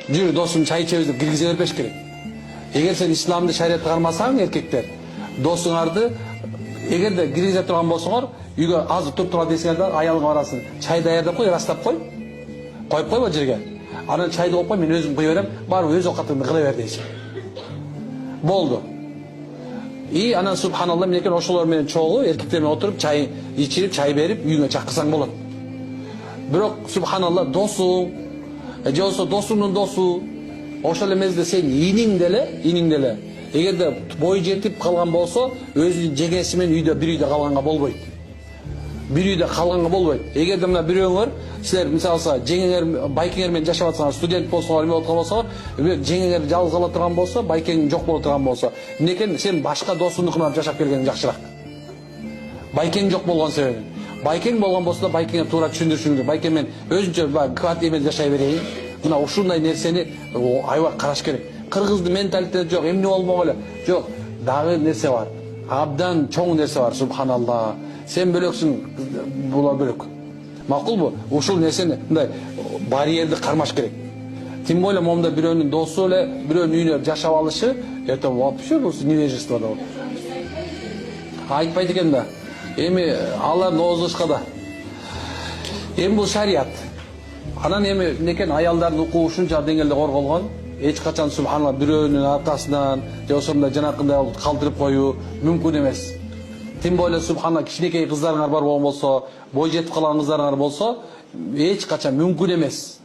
Жүр досым чай içебиз деп киргизе бербеш керек. Эгер сен исламды шариятты кармасаң, эркектер, досуңарды эгерде киргизе турган болсоңор, үйгө азыр туруп тура десеңер да аялыңа барасың. Чай даярдап кой, растап кой. Коюп койбо жерге. Анан чайды коюп кой, мен өзүм куя берем, барып өз оокатыңды кыла бер дейсиң. Болду. И анан субханалла менен ошолор менен чогуу эркектер менен отуруп чай ичирип, чай берип үйүңө чакырсаң болот. Бирок субханалла досуң, же болсо досуңдун досу, ошол эмезде сен иниң деле, эгерде бой жетип калган болсо, өзүнүн жеңеси менен бир үйдө калганга болбойт. Bir үйдө калганга болбойт. Эгерде мына бирөөңөр силер мисалы жеңеңер байкеңер менен жашап атсаңар, студент болсоңор, эме болгон болсоңор, жеңеңер жалгыз кала турган болсо, байкең жок боло турган болсо, эмнекен сен башка досуңдукуна жашап келгениң жакшыраак. Байкең жок болгон себебин. Байкең болгон болсо да байкеңе туура түшүндүрүшүң керек. Байкең мен өзүнчө квартира менен жашай берейин. Мына ушундай нерсени аябай караш керек. Кыргыздын менталитети жок, эмне болмок эле. Жок, дагы нерсе бар. Абдан чоң нерсе бар, субханалла. Sen bölөксүң, була бөлөк. Макулбу? Ушул нерсени мындай барьерди кармаш керек. Тем более момда бирөөнүн досу эле, бирөөнүн үйүнө жашап алышы, это вообще бул невежество да. Айтпайт экен да. Эми алардын оозушка да. Эми бул шарият. Анан эми некен аялдардын укугу ушунча деңгээлде корголгон. Эч качан субханалла бирөөнүн аркасынан же ошондой жанакындай калтырып коюу мүмкүн эмес. Тем более субханалла кичинекей кыздарыңар бар болгон болсо, бой жетип калган кыздарыңар болсо, эч качан мүмкүн эмес.